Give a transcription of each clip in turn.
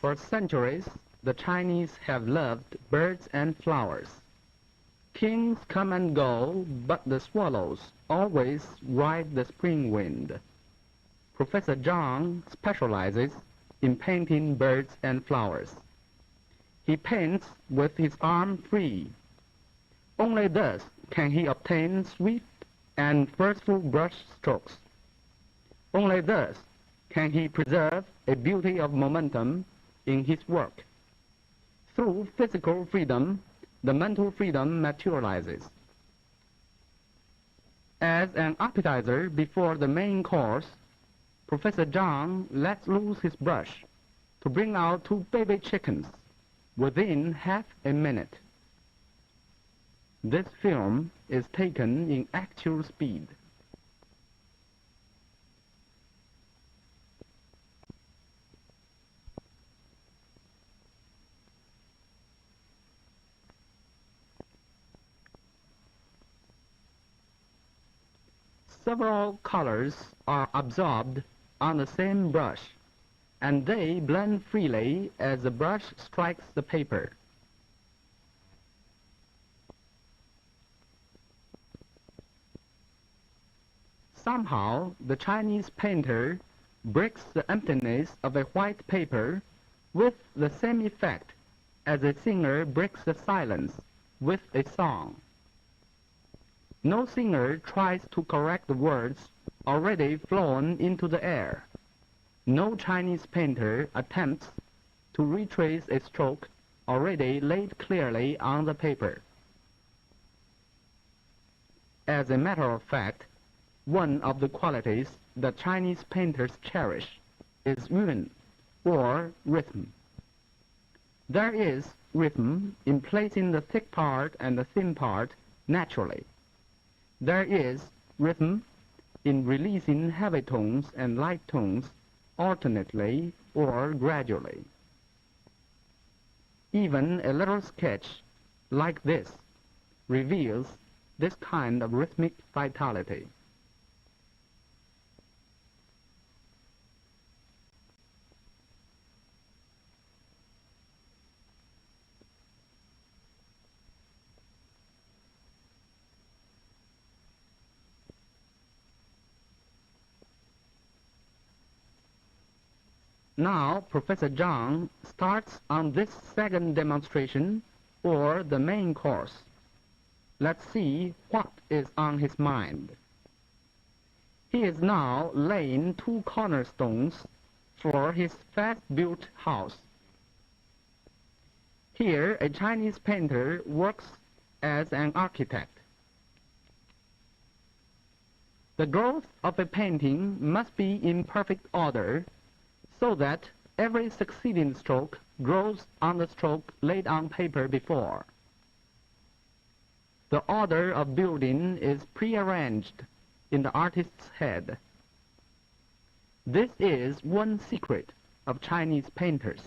For centuries, the Chinese have loved birds and flowers. Kings come and go, but the swallows always ride the spring wind. Professor Zhang specializes in painting birds and flowers. He paints with his arm free. Only thus can he obtain swift and forceful brush strokes. Only thus can he preserve a beauty of momentum in his work. Through physical freedom, the mental freedom materializes. As an appetizer before the main course, Professor Zhang lets loose his brush to bring out 2 baby chickens within half a minute. This film is taken in actual speed. Several colors are absorbed on the same brush, and they blend freely as the brush strikes the paper. Somehow, the Chinese painter breaks the emptiness of a white paper with the same effect as a singer breaks the silence with a song. No singer tries to correct the words already flown into the air. No Chinese painter attempts to retrace a stroke already laid clearly on the paper. As a matter of fact, one of the qualities that Chinese painters cherish is yun, or rhythm. There is rhythm in placing the thick part and the thin part naturally. There is rhythm in releasing heavy tones and light tones alternately or gradually. Even a little sketch like this reveals this kind of rhythmic vitality. Now, Professor Zhang starts on this second demonstration, or the main course. Let's see what is on his mind. He is now laying 2 cornerstones for his fast-built house. Here, a Chinese painter works as an architect. The growth of a painting must be in perfect order, so that every succeeding stroke grows on the stroke laid on paper before. The order of building is prearranged in the artist's head. This is one secret of Chinese painters.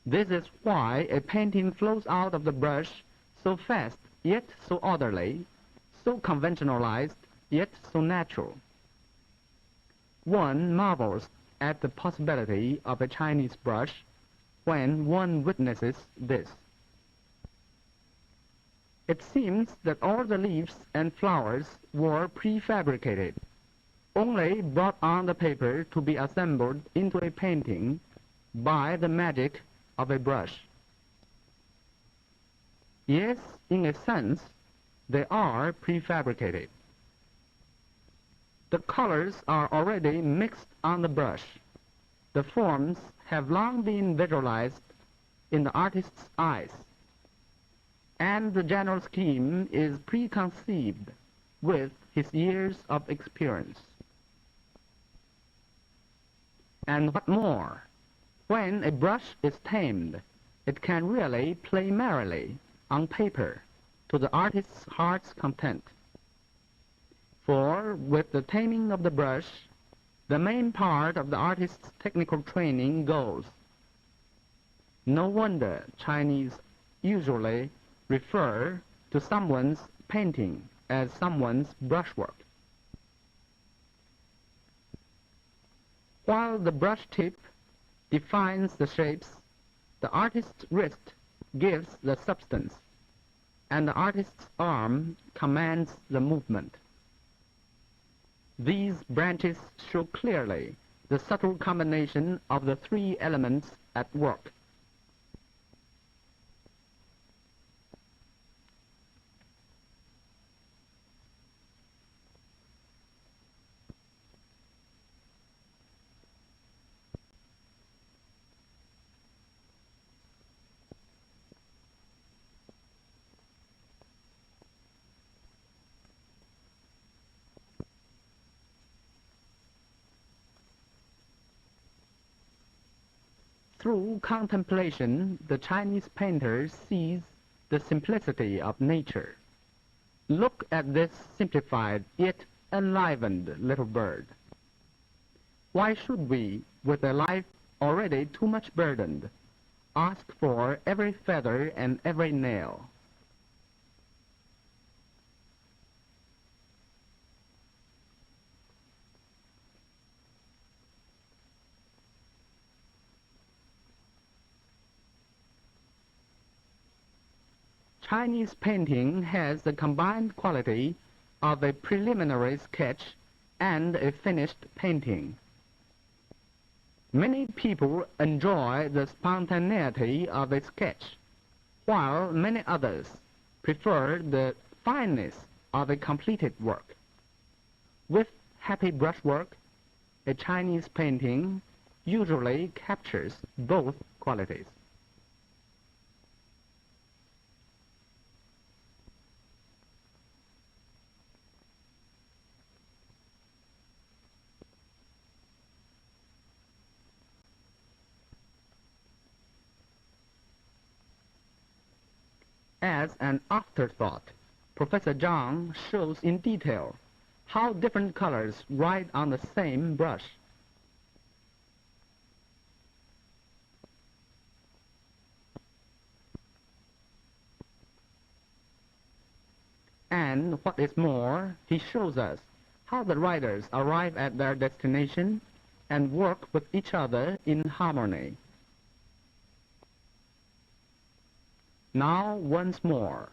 This is why a painting flows out of the brush so fast yet so orderly, so conventionalized yet so natural. One marvels at the possibility of a Chinese brush when one witnesses this. It seems that all the leaves and flowers were prefabricated, only brought on the paper to be assembled into a painting by the magic of a brush. Yes, in a sense, they are prefabricated. The colors are already mixed on the brush. The forms have long been visualized in the artist's eyes, and the general scheme is preconceived with his years of experience. And what more, when a brush is tamed, it can really play merrily on paper to the artist's heart's content. For with the taming of the brush, the main part of the artist's technical training goes. No wonder Chinese usually refer to someone's painting as someone's brushwork. While the brush tip defines the shapes, the artist's wrist gives the substance, and the artist's arm commands the movement. These branches show clearly the subtle combination of the three elements at work. Through contemplation, the Chinese painter sees the simplicity of nature. Look at this simplified yet enlivened little bird. Why should we, with a life already too much burdened, ask for every feather and every nail? Chinese painting has the combined quality of a preliminary sketch and a finished painting. Many people enjoy the spontaneity of a sketch, while many others prefer the fineness of a completed work. With happy brushwork, a Chinese painting usually captures both qualities. As an afterthought, Professor Zhang shows in detail how different colors ride on the same brush. And what is more, he shows us how the riders arrive at their destination and work with each other in harmony. Now once more.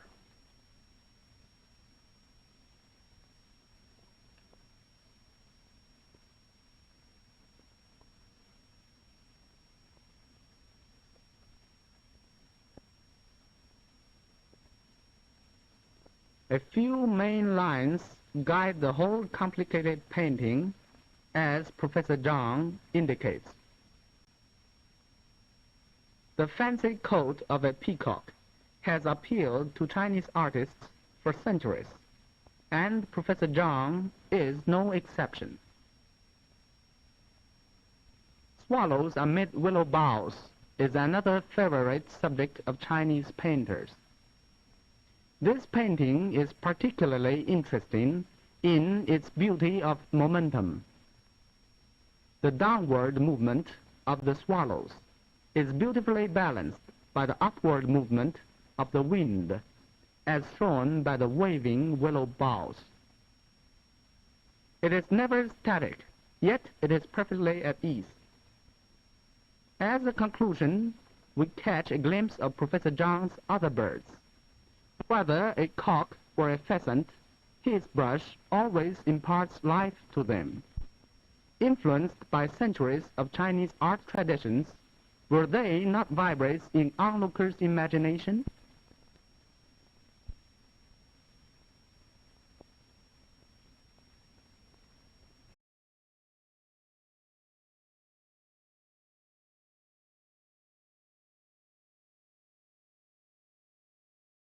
A few main lines guide the whole complicated painting, as Professor Zhang indicates. The fancy coat of a peacock has appealed to Chinese artists for centuries, and Professor Zhang is no exception. Swallows amid willow boughs is another favorite subject of Chinese painters. This painting is particularly interesting in its beauty of momentum. The downward movement of the swallows is beautifully balanced by the upward movement of the wind, as shown by the waving willow boughs. It is never static, yet it is perfectly at ease. As a conclusion, we catch a glimpse of Professor Zhang's other birds. Whether a cock or a pheasant, his brush always imparts life to them. Influenced by centuries of Chinese art traditions, will they not vibrate in onlookers' imagination?